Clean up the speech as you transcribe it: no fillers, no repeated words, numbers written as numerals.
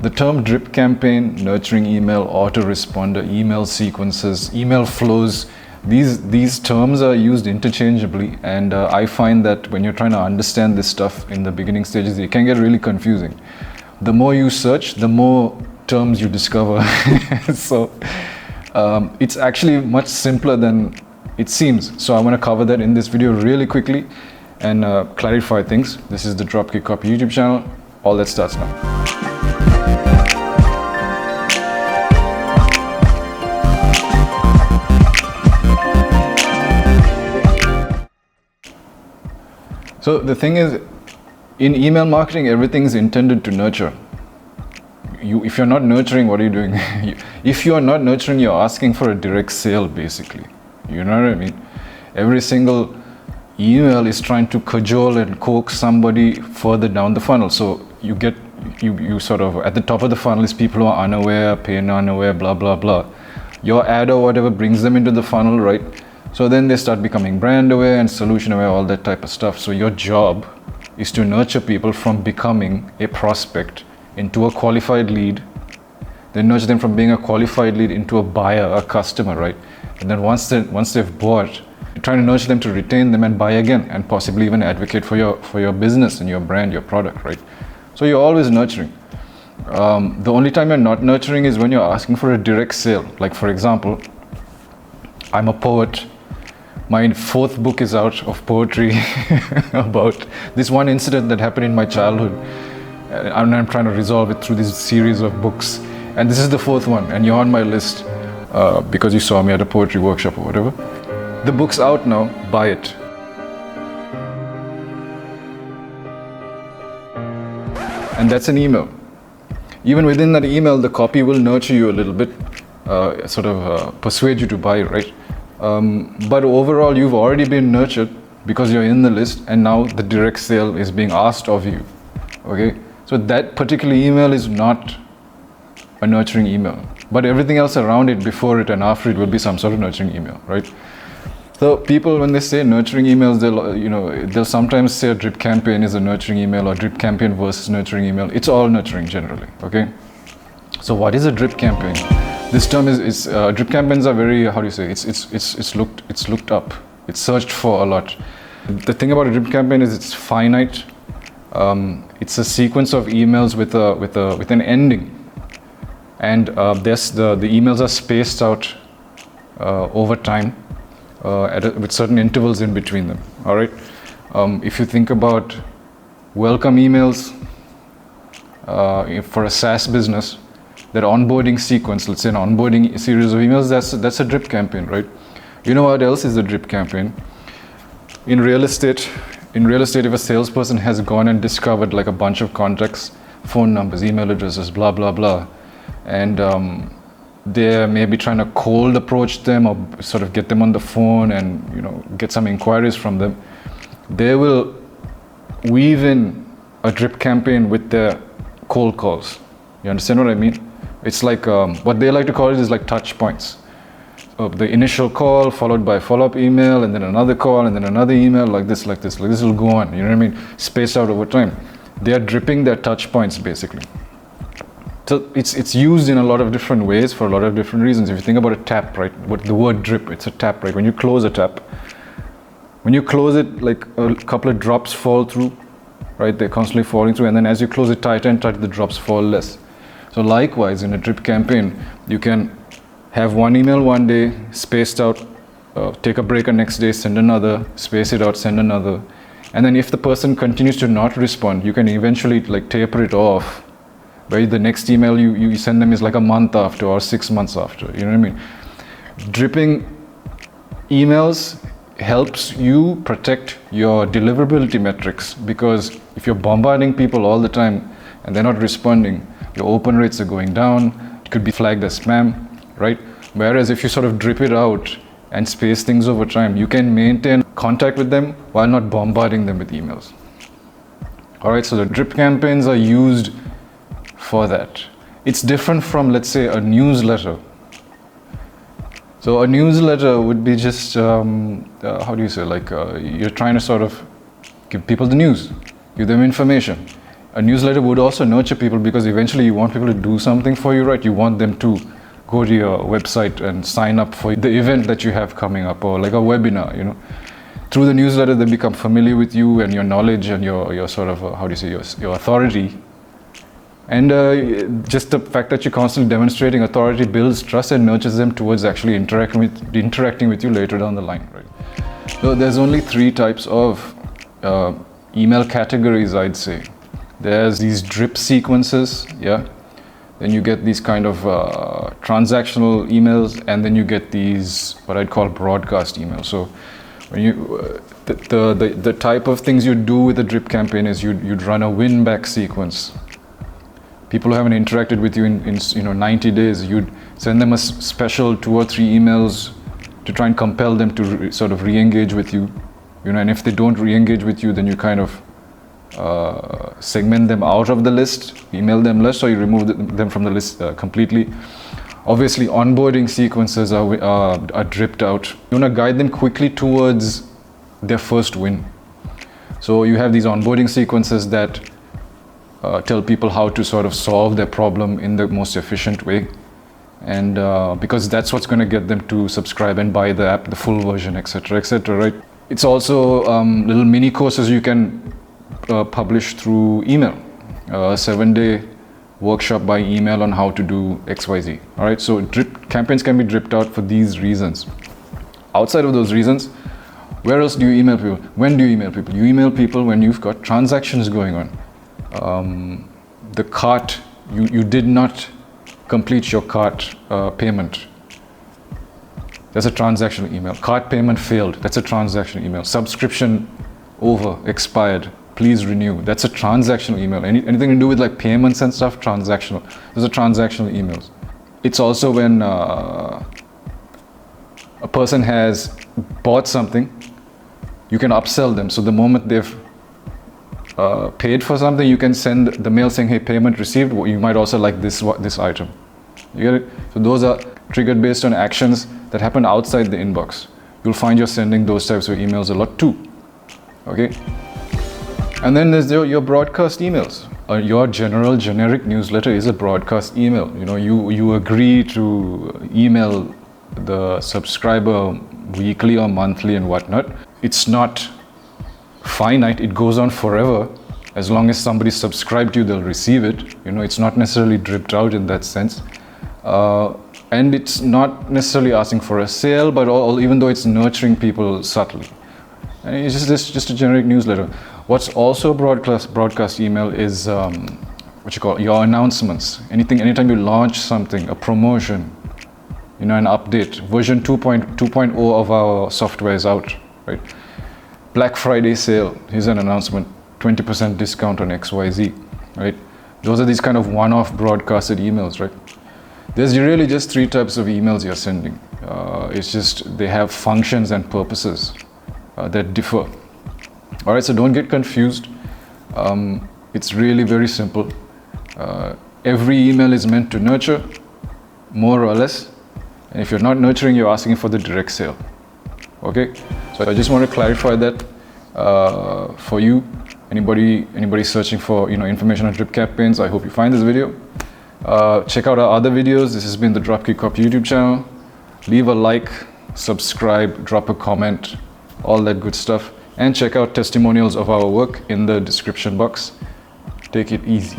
The term drip campaign, nurturing email, autoresponder, email sequences, email flows, these terms are used interchangeably, and I find that when you're trying to understand this stuff in the beginning stages, it can get really confusing. The more you search, the more terms you discover. So it's actually much simpler than it seems. So I want to cover that in this video really quickly and clarify things. This is the Dropkick Copy YouTube channel. All that starts now. So the thing is, in email marketing, everything is intended to nurture. If you're not nurturing, what are you doing? If you are not nurturing, you're asking for a direct sale, basically. You know what I mean? Every single email is trying to cajole and coax somebody further down the funnel. So you sort of, at the top of the funnel is people who are unaware, pain unaware, blah, blah, blah. Your ad or whatever brings them into the funnel, right? So then they start becoming brand aware and solution aware, all that type of stuff. So your job is to nurture people from becoming a prospect into a qualified lead, then nurture them from being a qualified lead into a buyer, a customer, right? And then once they've bought, you're trying to nurture them to retain them and buy again, and possibly even advocate for your business and your brand, your product, right? So you're always nurturing. The only time you're not nurturing is when you're asking for a direct sale. Like, for example, I'm a poet. My 4th book is out of poetry about this one incident that happened in my childhood, and I'm trying to resolve it through this series of books. And this is the 4th one, and you're on my list because you saw me at a poetry workshop or whatever. The book's out now, buy it. And that's an email. Even within that email, the copy will nurture you a little bit, persuade you to buy, right? But overall, you've already been nurtured because you're in the list, and now the direct sale is being asked of you. Okay, so that particular email is not a nurturing email, but everything else around it, before it and after it, will be some sort of nurturing email, right? So people, when they say nurturing emails, they'll sometimes say a drip campaign is a nurturing email, or drip campaign versus nurturing email. It's all nurturing generally. Okay, so what is a drip campaign? This term is drip campaigns are very, how do you say, it's looked up, it's searched for a lot. The thing about a drip campaign is it's finite. It's a sequence of emails with an ending, and the emails are spaced out over time with certain intervals in between them. All right. If you think about welcome emails for a SaaS business, that onboarding sequence, let's say an onboarding series of emails, that's a drip campaign, right? You know what else is a drip campaign? In real estate, if a salesperson has gone and discovered like a bunch of contacts, phone numbers, email addresses, blah, blah, blah, and they're maybe trying to cold approach them or sort of get them on the phone and get some inquiries from them, they will weave in a drip campaign with their cold calls. You understand what I mean? It's like, what they like to call it is like touch points. The initial call followed by a follow-up email, and then another call, and then another email, like this will go on, you know what I mean? Spaced out over time. They are dripping their touch points, basically. So it's used in a lot of different ways for a lot of different reasons. If you think about a tap, right? What the word drip, it's a tap, right? When you close a tap, when you close it, like a couple of drops fall through, right? They're constantly falling through, and then as you close it tighter and tighter, the drops fall less. So likewise, in a drip campaign, you can have one email one day, spaced out, take a break the next day, send another, space it out, send another. And then if the person continues to not respond, you can eventually like taper it off, where the next email you send them is like a month after or 6 months after, you know what I mean? Dripping emails helps you protect your deliverability metrics, because if you're bombarding people all the time and they're not responding, your open rates are going down. It could be flagged as spam, right? Whereas if you sort of drip it out and space things over time, you can maintain contact with them while not bombarding them with emails. All right, so the drip campaigns are used for that. It's different from, let's say, a newsletter. So a newsletter would be just, how do you say, like you're trying to sort of give people the news, give them information. a newsletter would also nurture people, because eventually you want people to do something for you, right? You want them to go to your website and sign up for the event that you have coming up, or like a webinar, you know. Through the newsletter, they become familiar with you and your knowledge and your sort of, how do you say, your authority. And just the fact that you're constantly demonstrating authority builds trust and nurtures them towards actually interacting with you later down the line, right? So there's only 3 types of email categories, I'd say. There's these drip sequences, yeah. Then you get these kind of transactional emails, and then you get these what I'd call broadcast emails. So when you the type of things you do with a drip campaign is you'd run a win back sequence. People who haven't interacted with you in 90 days, you'd send them a special 2 or 3 emails to try and compel them to sort of re-engage with you, and if they don't re-engage with you, then you kind of segment them out of the list, email them less, or you remove them from the list completely. Obviously, onboarding sequences are dripped out. You want to guide them quickly towards their first win. So you have these onboarding sequences that tell people how to sort of solve their problem in the most efficient way, and because that's what's going to get them to subscribe and buy the app, the full version, etc., etc., right? It's also little mini courses you can publish through email, a 7-day workshop by email on how to do XYZ. All right, so drip campaigns can be dripped out for these reasons. Outside of those reasons, where else do you email people? When do you email people? You email people when you've got transactions going on. The cart, you did not complete your cart payment. That's a transactional email. Cart payment failed. That's a transactional email. Subscription over, expired. Please renew. That's a transactional email. Anything to do with like payments and stuff, transactional. Those are transactional emails. It's also when a person has bought something, you can upsell them. So the moment they've paid for something, you can send the mail saying, hey, payment received. You might also like this item. You get it? So those are triggered based on actions that happen outside the inbox. You'll find you're sending those types of emails a lot too. Okay? And then there's your broadcast emails. Your generic newsletter is a broadcast email. You agree to email the subscriber weekly or monthly and whatnot. It's not finite. It goes on forever. As long as somebody subscribed to you, they'll receive it. It's not necessarily dripped out in that sense. And it's not necessarily asking for a sale, but even though it's nurturing people subtly. And it's just a generic newsletter. What's also broadcast email is your announcements. Anytime you launch something, a promotion, an update. Version 2.0 of our software is out, right? Black Friday sale, here's an announcement, 20% discount on XYZ, right? Those are these kind of one-off broadcasted emails, right? There's really just 3 types of emails you're sending. It's just they have functions and purposes that differ. All right, so don't get confused. It's really very simple. Every email is meant to nurture, more or less. And if you're not nurturing, you're asking for the direct sale. Okay? So I just want to clarify that for you. Anybody searching for information on drip campaigns, I hope you find this video. Check out our other videos. This has been the Dropkick Cop YouTube channel. Leave a like, subscribe, drop a comment, all that good stuff. And check out testimonials of our work in the description box. Take it easy.